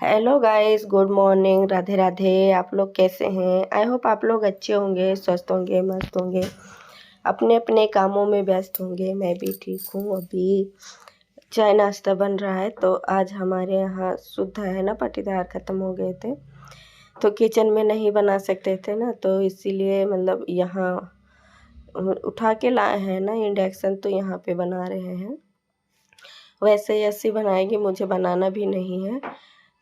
Hello guys, good morning, Radhe Radhe. आप लोग कैसे हैं? आई होप आप लोग अच्छे होंगे, स्वस्थ होंगे, मस्त होंगे, अपने अपने कामों में व्यस्त होंगे। मैं भी ठीक हूँ। अभी चाय नाश्ता बन रहा है। तो आज हमारे यहाँ शुद्ध है ना, पटीदार ख़त्म हो गए थे तो किचन में नहीं बना सकते थे ना, तो इसीलिए मतलब यहाँ उठा के लाए हैं ना इंडक्शन, तो यहाँ पे बना रहे हैं। वैसे ही ऐसी बनाएगी, मुझे बनाना भी नहीं है।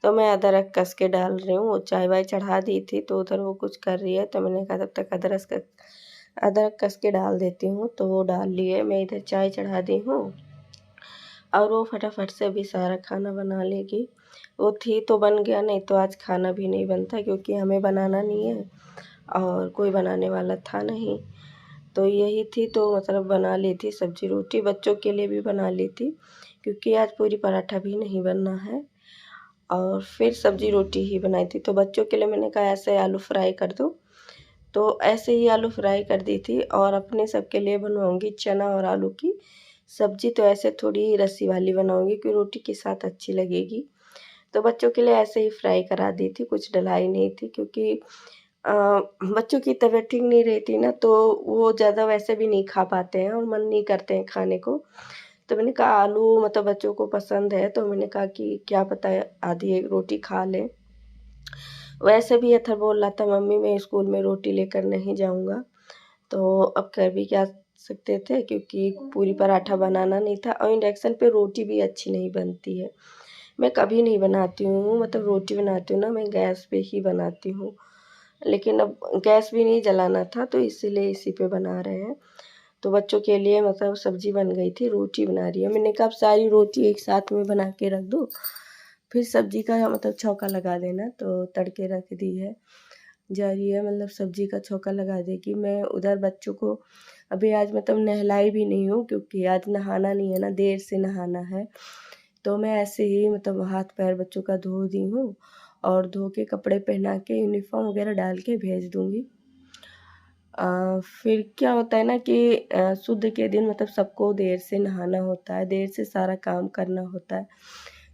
तो मैं अदरक कस के डाल रही हूँ। वो चाय वाय चढ़ा दी थी तो उधर वो कुछ कर रही है, तो मैंने कहा तब तक अदरक कस के डाल देती हूँ। तो वो डाल लिए, मैं इधर चाय चढ़ा दी हूँ और वो फटाफट से भी सारा खाना बना लेगी। वो थी तो बन गया, नहीं तो आज खाना भी नहीं बनता क्योंकि हमें बनाना नहीं है और कोई बनाने वाला था नहीं। तो यही थी तो मतलब बना ली थी सब्जी रोटी, बच्चों के लिए भी बना ली थी क्योंकि आज पूरी पराठा भी नहीं बनना है। और फिर सब्जी रोटी ही बनाई थी। तो बच्चों के लिए मैंने कहा ऐसे आलू फ्राई कर दो, तो ऐसे ही आलू फ्राई कर दी थी। और अपने सबके लिए बनवाऊँगी चना और आलू की सब्जी, तो ऐसे थोड़ी रस्सी वाली बनाऊँगी कि रोटी के साथ अच्छी लगेगी। तो बच्चों के लिए ऐसे ही फ्राई करा दी थी, कुछ डलाई नहीं थी क्योंकि अ, बच्चों की तबीयत ठीक नहीं रहती ना, तो वो ज़्यादा वैसे भी नहीं खा पाते हैं और मन नहीं करते हैं खाने को। तो मैंने कहा आलू मतलब बच्चों को पसंद है, तो मैंने कहा कि क्या पता आधी एक रोटी खा लें। वैसे भी अथर बोल रहा था मम्मी मैं स्कूल में रोटी लेकर नहीं जाऊँगा, तो अब कर भी क्या सकते थे क्योंकि पूरी पराठा बनाना नहीं था और इंडक्शन पे रोटी भी अच्छी नहीं बनती है। मैं कभी नहीं बनाती हूँ, मतलब रोटी बनाती हूँ ना मैं गैस पे ही बनाती हूँ, लेकिन अब गैस भी नहीं जलाना था तो इसीलिए इसी पे बना रहे हैं। तो बच्चों के लिए मतलब सब्जी बन गई थी, रोटी बना रही है। मैंने कहा अब सारी रोटी एक साथ में बना के रख दो, फिर सब्जी का मतलब छौंका लगा देना। तो तड़के रख दी है, जा रही है मतलब सब्जी का छौंका लगा देगी। मैं उधर बच्चों को अभी आज मतलब नहलाई भी नहीं हूँ क्योंकि आज नहाना नहीं है ना, देर से नहाना है। तो मैं ऐसे ही मतलब हाथ पैर बच्चों का धो दी हूँ और धो के कपड़े पहना के यूनिफ़ॉर्म वगैरह डाल के भेज दूँगी। फिर क्या होता है ना कि शुद्ध के दिन मतलब सबको देर से नहाना होता है, देर से सारा काम करना होता है।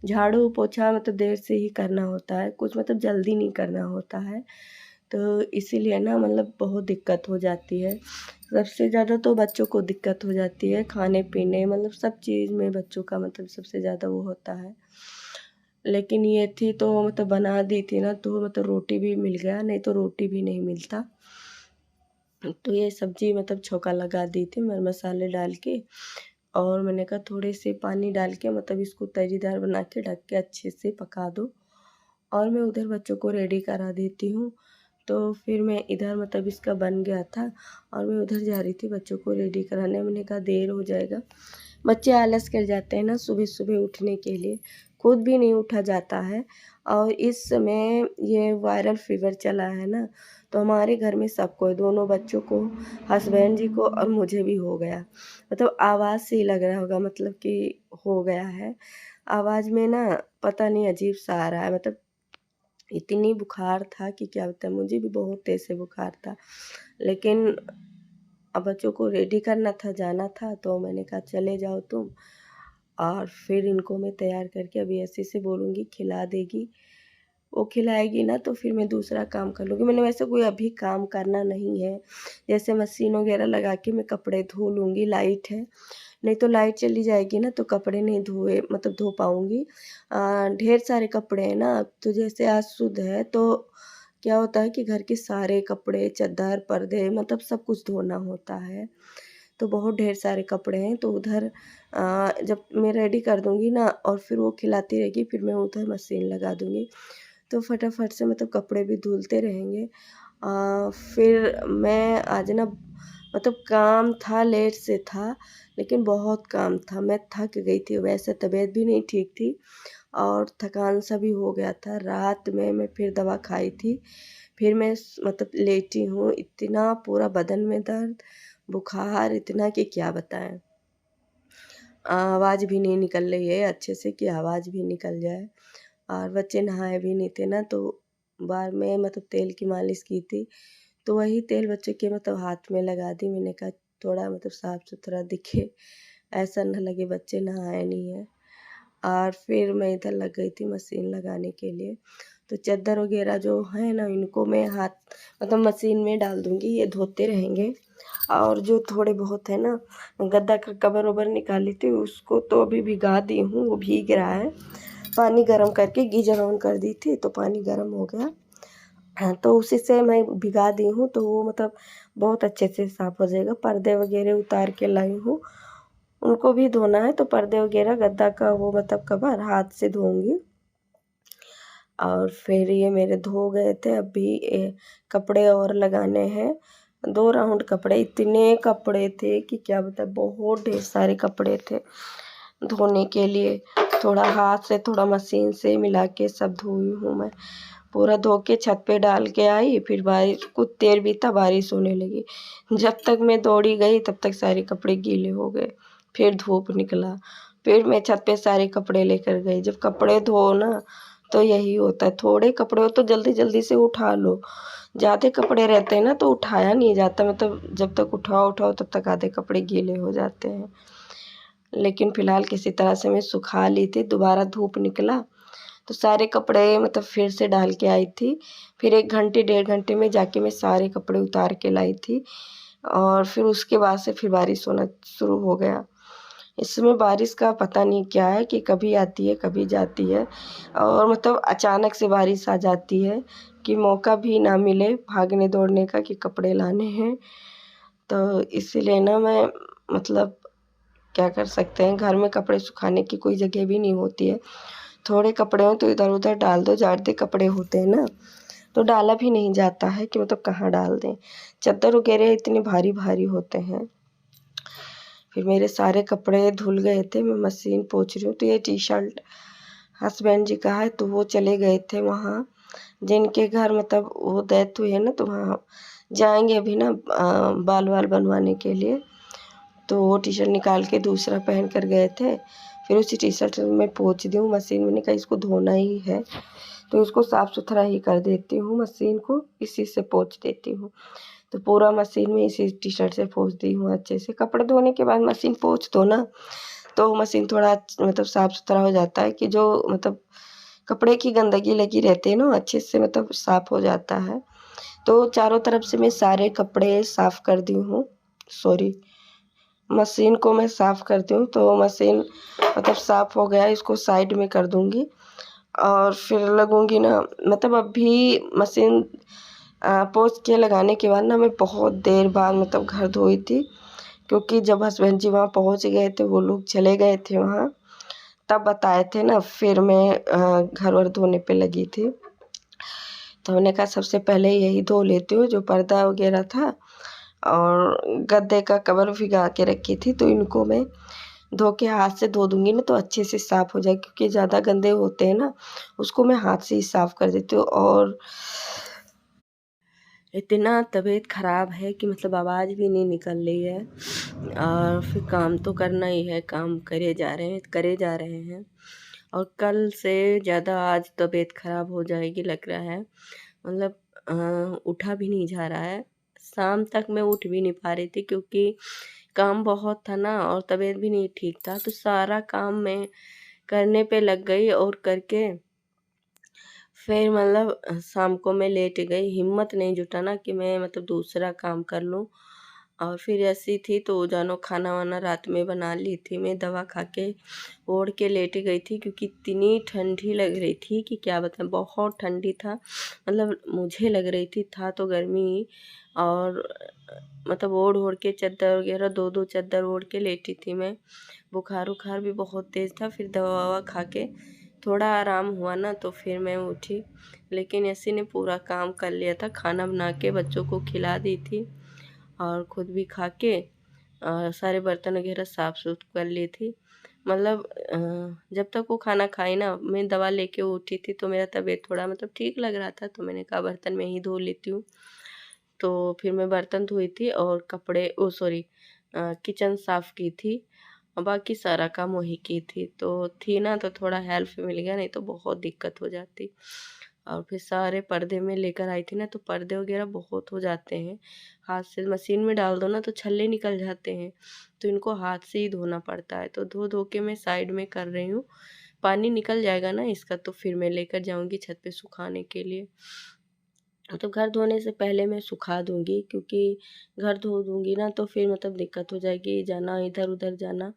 झाड़ू पोछा मतलब देर से ही करना होता है, कुछ मतलब जल्दी नहीं करना होता है। तो इसीलिए ना मतलब बहुत दिक्कत हो जाती है। सबसे ज़्यादा तो बच्चों को दिक्कत हो जाती है, खाने-पीने मतलब सब चीज़ में बच्चों का मतलब सबसे ज़्यादा वो होता है। लेकिन ये थी तो मतलब बना दी थी ना, तो मतलब रोटी भी मिल गया, नहीं तो रोटी भी नहीं मिलता। तो ये सब्ज़ी मतलब छौंका लगा दी थी मैं मसाले डाल के, और मैंने कहा थोड़े से पानी डाल के मतलब इसको तरीदार बना के ढक के अच्छे से पका दो। और मैं उधर बच्चों को रेडी करा देती हूँ। तो फिर मैं इधर मतलब इसका बन गया था और मैं उधर जा रही थी बच्चों को रेडी कराने। मैंने कहा देर हो जाएगा, बच्चे आलस कर जाते हैं ना सुबह-सुबह उठने के लिए, खुद भी नहीं उठा जाता है। और इस समय ये वायरल फ़ीवर चला है ना, तो हमारे घर में सबको है, दोनों बच्चों को, हस्बैंड जी को और मुझे भी हो गया। मतलब आवाज़ से ही लग रहा होगा मतलब कि हो गया है। आवाज़ में ना पता नहीं अजीब-सा आ रहा है, मतलब इतनी बुखार था कि क्या बताएँ, मुझे भी बहुत तेज़ से बुखार था। लेकिन अब बच्चों को रेडी करना था, जाना था, तो मैंने कहा चले जाओ तुम। और फिर इनको मैं तैयार करके अभी ऐसे से बोलूँगी खिला देगी। वो खिलाएगी ना तो फिर मैं दूसरा काम कर लूँगी। मैंने वैसे कोई अभी काम करना नहीं है, जैसे मशीन वगैरह लगा के मैं कपड़े धो लूँगी, लाइट है। नहीं तो लाइट चली जाएगी ना तो कपड़े नहीं धोए मतलब धो पाऊँगी। ढेर सारे कपड़े हैं ना, तो जैसे आज शुद्ध है तो क्या होता है कि घर के सारे कपड़े, चद्दर, पर्दे मतलब सब कुछ धोना होता है। तो बहुत ढेर सारे कपड़े हैं, तो उधर जब मैं रेडी कर दूँगी ना और फिर वो खिलाती रहेगी, फिर मैं उधर मशीन लगा दूँगी। तो फटाफट से मतलब कपड़े भी धुलते रहेंगे। फिर मैं आज ना मतलब काम था, लेट से था, लेकिन बहुत काम था, मैं थक गई थी, वैसे तबीयत भी नहीं ठीक थी और थकान सा भी हो गया था। रात में मैं फिर दवा खाई थी, फिर मैं मतलब लेटी हूँ, इतना पूरा बदन में दर्द, बुखार इतना कि क्या बताएँ। आवाज़ भी नहीं निकल रही है अच्छे से कि आवाज़ भी निकल जाए। और बच्चे नहाए भी नहीं थे ना, तो बार में मतलब तेल की मालिश की थी, तो वही तेल बच्चे के मतलब हाथ में लगा दी। मैंने कहा थोड़ा मतलब साफ-सुथरा दिखे, ऐसा ना लगे बच्चे नहाए नहीं हैं। और फिर मैं इधर लग गई थी मशीन लगाने के लिए। तो चादर वगैरह जो है ना, इनको मैं हाथ मतलब मशीन में डाल दूँगी, ये धोते रहेंगे। और जो थोड़े बहुत है ना, गद्दा का कवर ववर निकाली थी, उसको तो अभी भिगा दी हूँ, वो भीग रहा है। पानी गर्म करके गीजर ऑन कर दी थी, तो पानी गर्म हो गया। हाँ, तो उसी से मैं भिगा दी हूँ, तो वो मतलब बहुत अच्छे से साफ़ हो जाएगा। पर्दे वगैरह उतार के लाई हूँ, उनको भी धोना है, तो पर्दे वगैरह गद्दा का वो मतलब कवर हाथ से धोऊँगी। और फिर ये मेरे धो गए थे, अभी कपड़े और लगाने हैं। 2 राउंड कपड़े, इतने कपड़े थे कि क्या बताएँ, बहुत ढेर सारे कपड़े थे धोने के लिए। थोड़ा हाथ से थोड़ा मशीन से मिला के सब धोई हूँ मैं। पूरा धो के छत पे डाल के आई, फिर बारिश कुछ देर भी था, बारिश होने लगी। जब तक मैं दौड़ी गई तब तक सारे कपड़े गीले हो गए। फिर धूप निकला, फिर मैं छत पे सारे कपड़े लेकर गई। जब कपड़े धो ना, तो यही होता है, थोड़े कपड़े हो तो जल्दी जल्दी से उठा लो। ज़्यादा कपड़े रहते हैं ना तो उठाया नहीं जाता, मतलब जब तक उठाओ तब तक आधे कपड़े गीले हो जाते हैं। लेकिन फ़िलहाल किसी तरह से मैं सुखा ली थी। दोबारा धूप निकला तो सारे कपड़े मतलब फिर से डाल के आई थी। फिर 1 घंटे 1.5 घंटे में जाके मैं सारे कपड़े उतार के लाई थी। और फिर उसके बाद से फिर बारिश होना शुरू हो गया। इसमें बारिश का पता नहीं क्या है कि कभी आती है कभी जाती है, और मतलब अचानक से बारिश आ जाती है कि मौका भी ना मिले भागने दौड़ने का कि कपड़े लाने हैं। तो इसीलिए ना मैं मतलब क्या कर सकते हैं, घर में कपड़े सुखाने की कोई जगह भी नहीं होती है। थोड़े कपड़े हों तो इधर-उधर डाल दो, ज़्यादे कपड़े होते हैं ना तो डाला भी नहीं जाता है कि मतलब कहाँ डाल दें। चद्दर वगैरह इतने भारी-भारी होते हैं। फिर मेरे सारे कपड़े धुल गए थे, मैं मशीन पोंछ रही हूँ, तो ये टी-शर्ट हस्बैंड जी का है, तो वो चले गए थे वहाँ, जिनके घर मतलब वो डेथ हुई है ना, तो वहाँ जाएँगे अभी ना बाल-वाल बनवाने के लिए। तो वो टी-शर्ट निकाल के दूसरा पहन कर गए थे। फिर उसी टी-शर्ट में पोंछ दी हूँ मशीन, मैंने कहा इसको धोना ही है, तो इसको साफ़-सुथरा ही कर देती हूँ, मशीन को इसी से पोंछ देती हूँ। तो पूरा मशीन में इसी टी-शर्ट से पोंछ दी हूँ अच्छे से। कपड़े धोने के बाद मशीन पोंछ दो ना, तो मशीन थोड़ा मतलब साफ़-सुथरा हो जाता है कि जो मतलब कपड़े की गंदगी लगी रहती है ना, अच्छे से मतलब साफ़ हो जाता है। तो चारों तरफ से मैं सारे कपड़े साफ़ कर दी हूँ, सॉरी, मशीन को मैं साफ़ करती हूँ, तो मशीन मतलब साफ़ हो गया, इसको साइड में कर दूँगी। और फिर लगूँगी ना, मतलब अभी मशीन पोंछ के लगाने के बाद ना मैं बहुत देर बाद मतलब घर धोई थी, क्योंकि जब हस्बैंड जी वहाँ पहुँच गए थे, वो लोग चले गए थे वहाँ, तब बताए थे ना, फिर मैं घर-वर धोने पे लगी थी। तो मैंने कहा सबसे पहले यही धो लेती हूँ, जो पर्दा वगैरह था और गद्दे का कवर भिगा के रखी थी, तो इनको मैं धो के हाथ से धो दूँगी ना तो अच्छे से साफ़ हो जाए, क्योंकि ज़्यादा गंदे होते हैं ना, उसको मैं हाथ से ही साफ़ कर देती हूँ। और इतना तबीयत ख़राब है कि मतलब आवाज़ भी नहीं निकल रही है, और फिर काम तो करना ही है, काम करे जा रहे हैं। और कल से ज़्यादा आज तबीयत ख़राब हो जाएगी लग रहा है, मतलब उठा भी नहीं जा रहा है। शाम तक मैं उठ भी नहीं पा रही थी, क्योंकि काम बहुत था ना और तबीयत भी नहीं ठीक था, तो सारा काम मैं करने पे लग गई, और करके फिर मतलब शाम को मैं लेट गई, हिम्मत नहीं जुटा ना कि मैं मतलब दूसरा काम कर लूँ। और फिर ऐसी थी तो जानो खाना वाना रात में बना ली थी, मैं दवा खा के ओढ़ के लेट गई थी, क्योंकि इतनी ठंडी लग रही थी कि क्या बताएं, बहुत ठंडी था, मतलब मुझे लग रही थी, था तो गर्मी। और मतलब ओढ़ ओढ़ के चादर वगैरह 2-2 चादर ओढ़ के लेटी थी मैं। बुखार उखार भी बहुत तेज़ था, फिर दवा ववा खा के थोड़ा आराम हुआ ना, तो फिर मैं उठी। लेकिन ऐसी ने पूरा काम कर लिया था, खाना बना के बच्चों को खिला दी थी और खुद भी खा के सारे बर्तन वगैरह साफ़ सुथ कर ली थी। मतलब जब तक वो खाना खाई ना, मैं दवा लेके उठी थी, तो मेरा तबीयत थोड़ा मतलब ठीक लग रहा था, तो मैंने कहा बर्तन मैं ही धो लेती हूँ। तो फिर मैं बर्तन धोई थी और कपड़े सॉरी किचन साफ़ की थी, और बाकी सारा काम वही की थी। तो थी ना, तो थोड़ा हेल्प मिल गया, नहीं तो बहुत दिक्कत हो जाती। और फिर सारे पर्दे में लेकर आई थी ना, तो पर्दे वगैरह बहुत हो जाते हैं, हाथ से मशीन में डाल दो ना तो छल्ले निकल जाते हैं, तो इनको हाथ से ही धोना पड़ता है। तो धो धो के मैं साइड में कर रही हूँ, पानी निकल जाएगा ना इसका, तो फिर मैं लेकर जाऊँगी छत पे सुखाने के लिए। तो घर धोने से पहले मैं सुखा दूँगी, क्योंकि घर धो दूँगी ना तो फिर मतलब दिक्कत हो जाएगी, जाना इधर-उधर जाना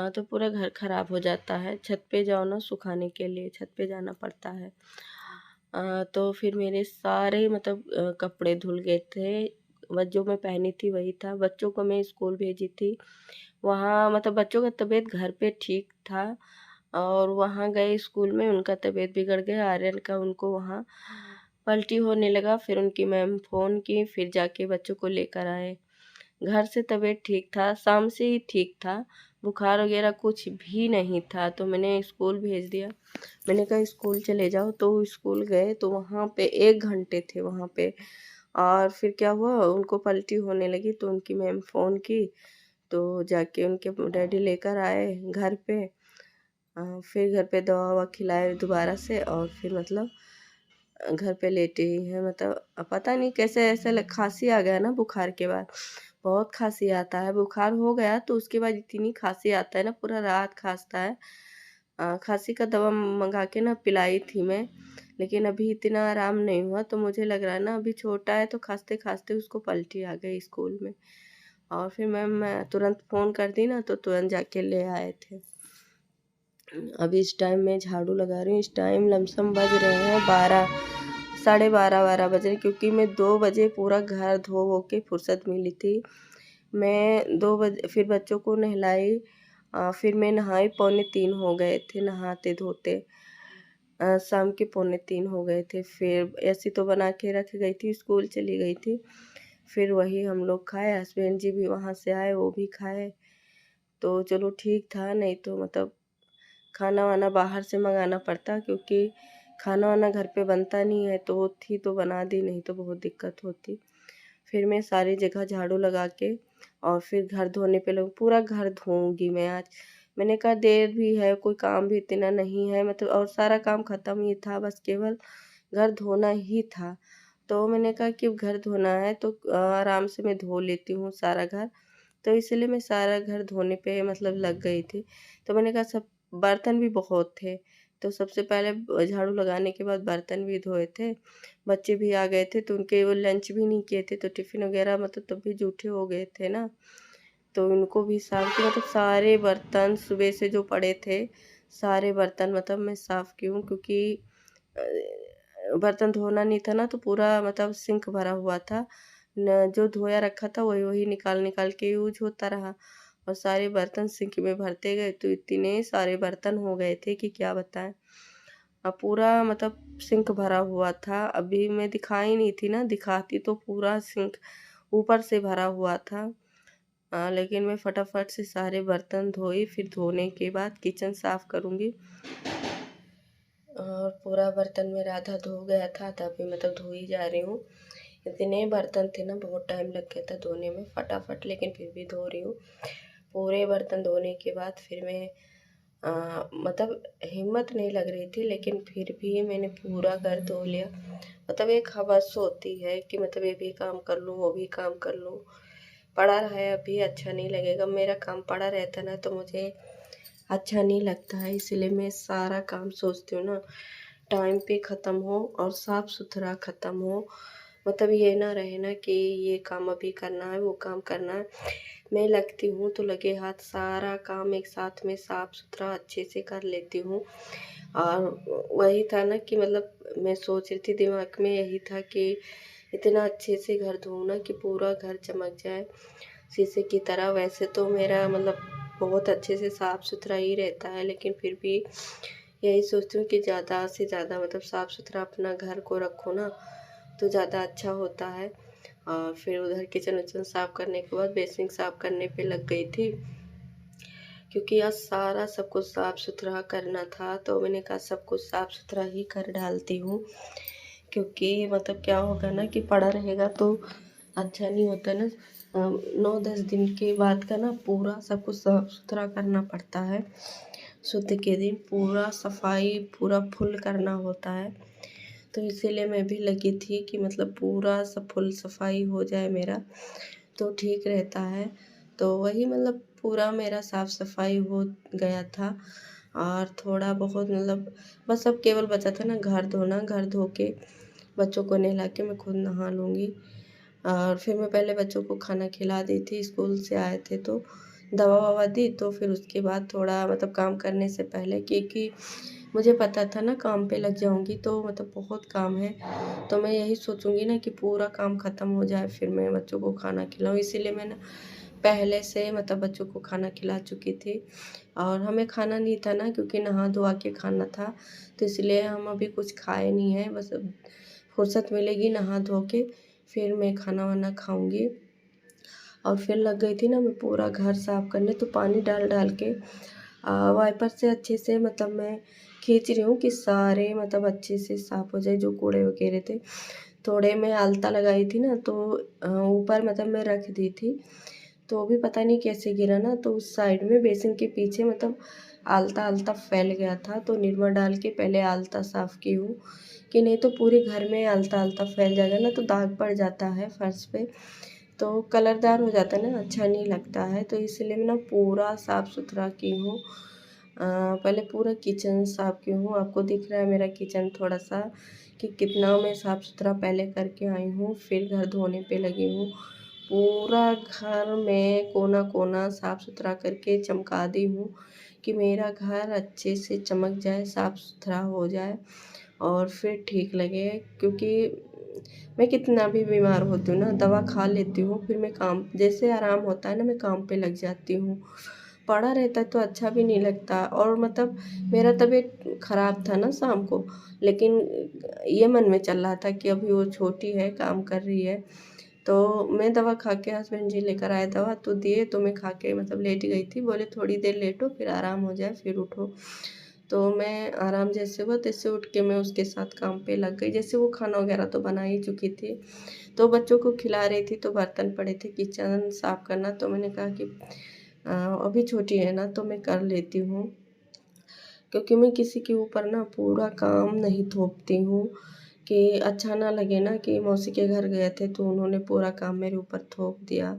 तो पूरा घर ख़राब हो जाता है। छत पे जाओ ना सुखाने के लिए, छत पे जाना पड़ता है। तो फिर मेरे सारे मतलब कपड़े धुल गए थे, बस जो मैं पहनी थी वही था। बच्चों को मैं स्कूल भेजी थी, वहाँ मतलब बच्चों का तबीयत घर पे ठीक था और वहाँ गए स्कूल में उनका तबीयत बिगड़ गया, आर्यन का, उनको वहाँ पलटी होने लगा। फिर उनकी मैम फ़ोन की, फिर जाके बच्चों को लेकर आए। घर से तबीयत ठीक था, शाम से ही ठीक था, बुखार वगैरह कुछ भी नहीं था, तो मैंने स्कूल भेज दिया। मैंने कहा स्कूल चले जाओ, तो स्कूल गए तो वहाँ पे 1 घंटे थे वहाँ पे। और फिर क्या हुआ, उनको पलटी होने लगी तो उनकी मैम फ़ोन की, तो जाके उनके डैडी लेकर आए घर पे। फिर घर पे दवा-ववा खिलाए दोबारा से और फिर मतलब घर पे लेटे ही हैं। मतलब पता नहीं कैसे ऐसा खाँसी आ गया ना बुखार के बाद, बहुत खाँसी आता है। बुखार हो गया तो उसके बाद इतनी खाँसी आता है ना, पूरा रात खाँसता है। खाँसी का दवा मंगा के ना पिलाई थी मैं, लेकिन अभी इतना आराम नहीं हुआ, तो मुझे लग रहा है ना अभी छोटा है तो खाँसते-खाँसते उसको पलटी आ गई स्कूल में। और फिर मैं तुरंत फ़ोन कर दी ना, तो तुरंत जाके ले आए थे। अभी इस टाइम मैं झाड़ू लगा रही हूँ, इस टाइम लमसम बज रहे हैं 12, साढ़े 12 बज रहे, क्योंकि मैं 2 बजे पूरा घर धो वो के फुर्सत मिली थी। मैं 2 बजे फिर बच्चों को नहलाई, फिर मैं नहाई, पौने 3 हो गए थे नहाते-धोते। शाम के पौने 3 हो गए थे। फिर ऐसी तो बना के रख गई थी, स्कूल चली गई थी। फिर वही हम लोग खाए, हस्बैंड जी भी वहाँ से आए, वो भी खाए। तो चलो ठीक था, नहीं तो मतलब खाना-वाना बाहर से मँगाना पड़ता, क्योंकि खाना-वाना घर पे बनता नहीं है, तो वो थी तो बना दी, नहीं तो बहुत दिक्कत होती। फिर मैं सारी जगह झाड़ू लगा के और फिर घर धोने पे लगी, पूरा घर धोऊँगी मैं आज। मैंने कहा देर भी है, कोई काम भी इतना नहीं है मतलब, और सारा काम ख़त्म ही था, बस केवल घर धोना ही था। तो मैंने कहा कि घर धोना है तो आराम से मैं धो लेती हूँ सारा घर। तो इसलिए मैं सारा घर धोने पे मतलब लग गई थी। तो मैंने कहा सब, बर्तन भी बहुत थे, तो सबसे पहले झाड़ू लगाने के बाद बर्तन भी धोए थे। बच्चे भी आ गए थे तो उनके वो लंच भी नहीं किए थे, तो टिफ़िन वग़ैरह मतलब तब भी जूठे हो गए थे ना, तो उनको भी साफ़ किया। मतलब सारे बर्तन सुबह से जो पड़े थे, सारे बर्तन मतलब मैं साफ़ की हूँ, क्योंकि बर्तन धोना नहीं था ना, तो पूरा मतलब सिंक भरा हुआ था। न जो धोया रखा था वही-वही निकाल-निकाल के यूज़ होता रहा और सारे बर्तन सिंक में भरते गए, तो इतने सारे बर्तन हो गए थे कि क्या बताएँ। पूरा मतलब सिंक भरा हुआ था। अभी मैं दिखाई नहीं थी ना, दिखाती तो पूरा सिंक ऊपर से भरा हुआ था। लेकिन मैं फटाफट से सारे बर्तन धोई, फिर धोने के बाद किचन साफ़ करूँगी। और पूरा बर्तन मेरा आधा धो गया था, तभी मतलब धो ही जा रही हूँ। इतने बर्तन थे ना, बहुत टाइम लग गया था धोने में फटाफट, लेकिन फिर भी धो रही हूँ। पूरे बर्तन धोने के बाद फिर मैं मतलब हिम्मत नहीं लग रही थी, लेकिन फिर भी मैंने पूरा घर धो लिया। मतलब एक हवस होती है कि मतलब ये भी काम कर लूँ, वो भी काम कर लूँ। पड़ा है अभी अच्छा नहीं लगेगा, मेरा काम पड़ा रहता ना तो मुझे अच्छा नहीं लगता है, इसलिए मैं सारा काम सोचती हूँ ना टाइम पे ख़त्म हो और साफ़ सुथरा ख़त्म हो। मतलब ये ना रहे ना कि ये काम अभी करना है, वो काम करना है। मैं लगती हूँ तो लगे हाथ सारा काम एक साथ में साफ़ सुथरा अच्छे से कर लेती हूँ। और वही था ना कि मतलब मैं सोच रही थी, दिमाग में यही था कि इतना अच्छे से घर धोऊँ ना कि पूरा घर चमक जाए शीशे की तरह। वैसे तो मेरा मतलब बहुत अच्छे से साफ़ सुथरा ही रहता है, लेकिन फिर भी यही सोचती हूँ कि ज़्यादा से ज़्यादा मतलब साफ़ सुथरा अपना घर को रखो ना, तो ज़्यादा अच्छा होता है। और फिर उधर किचन विचन साफ़ करने के बाद बेसिंग साफ़ करने पे लग गई थी, क्योंकि आज सारा सब कुछ साफ़ सुथरा करना था, तो मैंने कहा सब कुछ साफ़ सुथरा ही कर डालती हूँ। क्योंकि मतलब क्या होगा ना कि पड़ा रहेगा तो अच्छा नहीं होता ना। 9-10 दिन के बाद का ना पूरा सब कुछ साफ सुथरा करना पड़ता है। शुद्ध के दिन पूरा सफाई पूरा फुल करना होता है, तो इसीलिए मैं भी लगी थी कि मतलब पूरा सब फुल सफाई हो जाए मेरा, तो ठीक रहता है। तो वही मतलब पूरा मेरा साफ सफाई हो गया था। और थोड़ा बहुत मतलब बस अब केवल बचा था ना घर धोना। घर धो के बच्चों को नहला के मैं खुद नहा लूँगी। और फिर मैं पहले बच्चों को खाना खिला दी थी, स्कूल से आए थे तो दवा ववा दी। तो फिर उसके बाद थोड़ा मतलब काम करने से पहले, क्योंकि मुझे पता था ना काम पे लग जाऊँगी तो मतलब बहुत काम है, तो मैं यही सोचूँगी ना कि पूरा काम ख़त्म हो जाए फिर मैं बच्चों को खाना खिलाऊँ। इसीलिए मैं ना पहले से मतलब बच्चों को खाना खिला चुकी थी। और हमें खाना नहीं था ना, क्योंकि नहा धोवा के खाना था, तो इसलिए हम अभी कुछ खाए नहीं हैं। बस अब फुर्सत मिलेगी नहा धो के फिर मैं खाना वाना खाऊँगी। और फिर लग गई थी ना मैं पूरा घर साफ़ करने, तो पानी डाल डाल के वाइपर से अच्छे से मतलब मैं खींच रही हूँ कि सारे मतलब अच्छे से साफ़ हो जाए जो कूड़े वगैरह थे। थोड़े मैं आलता लगाई थी ना, तो ऊपर मतलब मैं रख दी थी, तो भी पता नहीं कैसे गिरा ना, तो उस साइड में बेसिन के पीछे मतलब आलता आलता फैल गया था। तो निरमा डाल के पहले आलता साफ़ की हूँ, कि नहीं तो पूरे घर में आलता आलता फैल जाएगा ना, तो दाग पड़ जाता है फर्श पे, तो कलरदार हो जाता है ना, अच्छा नहीं लगता है। तो इसलिए मैं ना पूरा साफ़ सुथरा की हूँ। पहले पूरा किचन साफ़ की हूँ। आपको दिख रहा है मेरा किचन थोड़ा सा कि कितना मैं साफ़ सुथरा पहले करके आई हूँ, फिर घर धोने पे लगी हूँ। पूरा घर में कोना कोना साफ़ सुथरा करके चमका दी हूँ कि मेरा घर अच्छे से चमक जाए, साफ़ सुथरा हो जाए और फिर ठीक लगे। क्योंकि मैं कितना भी बीमार होती हूँ ना, दवा खा लेती हूँ, फिर मैं काम जैसे आराम होता है ना मैं काम पे लग जाती हूँ। पड़ा रहता है तो अच्छा भी नहीं लगता। और मतलब मेरा तबीयत ख़राब था ना शाम को, लेकिन ये मन में चल रहा था कि अभी वो छोटी है, काम कर रही है, तो मैं दवा खा के हस्बैंड जी लेकर आए दवा तो दिए, तो मैं खा के मतलब लेट गई थी। बोले थोड़ी देर लेटो फिर आराम हो जाए फिर उठो। तो मैं आराम जैसे हुआ तैसे उठ के मैं उसके साथ काम पे लग गई। जैसे वो खाना वगैरह तो बना ही चुकी थी, तो बच्चों को खिला रही थी, तो बर्तन पड़े थे किचन साफ़ करना, तो मैंने कहा कि अभी छोटी है ना तो मैं कर लेती हूँ। क्योंकि मैं किसी के ऊपर ना पूरा काम नहीं थोपती हूँ, कि अच्छा ना लगे ना कि मौसी के घर गए थे तो उन्होंने पूरा काम मेरे ऊपर थोप दिया।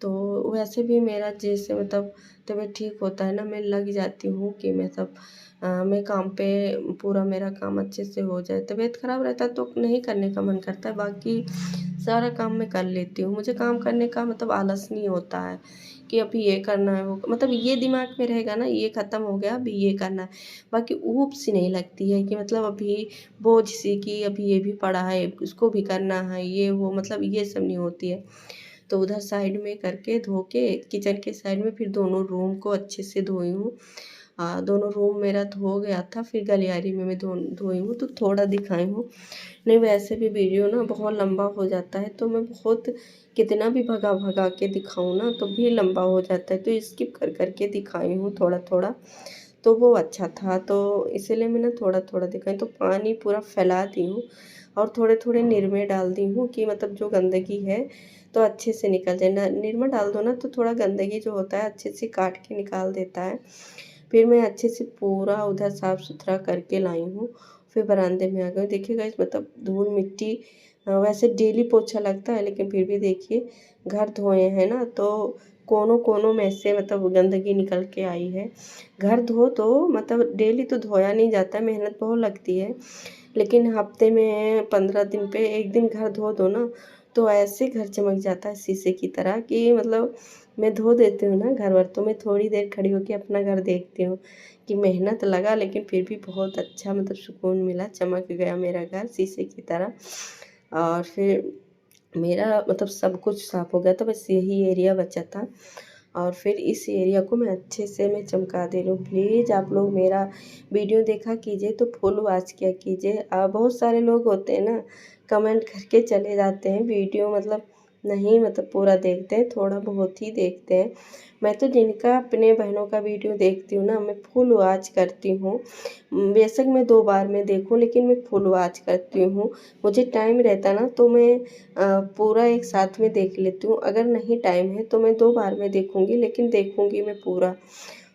तो वैसे भी मेरा जैसे मतलब तबीयत ठीक होता है ना, मैं लग जाती हूँ कि मैं काम पे पूरा मेरा काम अच्छे से हो जाए। तबीयत ख़राब रहता है तो नहीं करने का मन करता है, बाकी सारा काम मैं कर लेती हूँ। मुझे काम करने का मतलब आलस नहीं होता है कि अभी ये करना है, वो मतलब ये दिमाग में रहेगा ना, ये ख़त्म हो गया अभी ये करना है। बाकी ऊब सी नहीं लगती है कि मतलब अभी बोझ सी कि अभी ये भी पड़ा है, उसको भी करना है, ये वो मतलब ये सब नहीं होती है। तो उधर साइड में करके धो के किचन के साइड में फिर दोनों रूम को अच्छे से धोई हूँ। दोनों रूम मेरा धो गया था, फिर गलियारी में मैं धोई हूँ तो थोड़ा दिखाई हूँ। नहीं वैसे भी वीडियो ना बहुत लंबा हो जाता है, तो मैं बहुत कितना भी भगा भगा के दिखाऊँ ना तो भी लंबा हो जाता है, तो स्किप कर कर के दिखाई हूँ थोड़ा थोड़ा, तो वो अच्छा था। तो इसीलिए मैं ना थोड़ा थोड़ा दिखाई, तो पानी पूरा फैला दी हूँ और थोड़े थोड़े निरमे डाल दी हूँ कि मतलब जो गंदगी है तो अच्छे से निकल जाए ना। निरमा डाल दो ना तो थोड़ा गंदगी जो होता है अच्छे से काट के निकाल देता है। फिर मैं अच्छे से पूरा उधर साफ़ सुथरा करके लाई हूँ। फिर बरामदे में आ गई। देखिए गाइस मतलब धूल मिट्टी वैसे डेली पोछा लगता है, लेकिन फिर भी देखिए घर धोए हैं ना तो कोनों-कोनों में से मतलब गंदगी निकल के आई है। घर धो तो मतलब डेली तो धोया नहीं जाता, मेहनत बहुत लगती है, लेकिन हफ्ते में 15 दिन पे 1 दिन घर धो दो ना, तो ऐसे घर चमक जाता है शीशे की तरह कि मतलब मैं धो देती हूँ ना घर वर, तो मैं थोड़ी देर खड़ी होके अपना घर देखती हूँ कि मेहनत लगा, लेकिन फिर भी बहुत अच्छा मतलब सुकून मिला, चमक गया मेरा घर शीशे की तरह। और फिर मेरा मतलब सब कुछ साफ़ हो गया था, बस यही एरिया बचा था। और फिर इस एरिया को मैं अच्छे से मैं चमका दे रही हूँ। प्लीज़ आप लोग मेरा वीडियो देखा कीजिए तो फुल वॉच किया कीजिए। बहुत सारे लोग होते हैं ना कमेंट करके चले जाते हैं, वीडियो मतलब नहीं मतलब पूरा देखते हैं, थोड़ा बहुत ही देखते हैं। मैं तो जिनका अपने बहनों का वीडियो देखती हूँ ना, मैं फुल वॉच करती हूँ। बेशक मैं 2 बार में देखूँ, लेकिन मैं फुल वॉच करती हूँ। मुझे टाइम रहता ना तो मैं पूरा एक साथ में देख लेती हूँ। अगर नहीं टाइम है तो मैं 2 बार में देखूँगी, लेकिन देखूँगी मैं पूरा।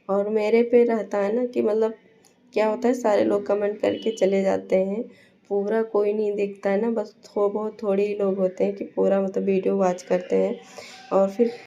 और मेरे पे रहता है ना कि मतलब क्या होता है सारे लोग कमेंट करके चले जाते हैं, पूरा कोई नहीं देखता है ना, बस बहुत थोड़े ही लोग होते हैं कि पूरा मतलब वीडियो वॉच करते हैं। और फिर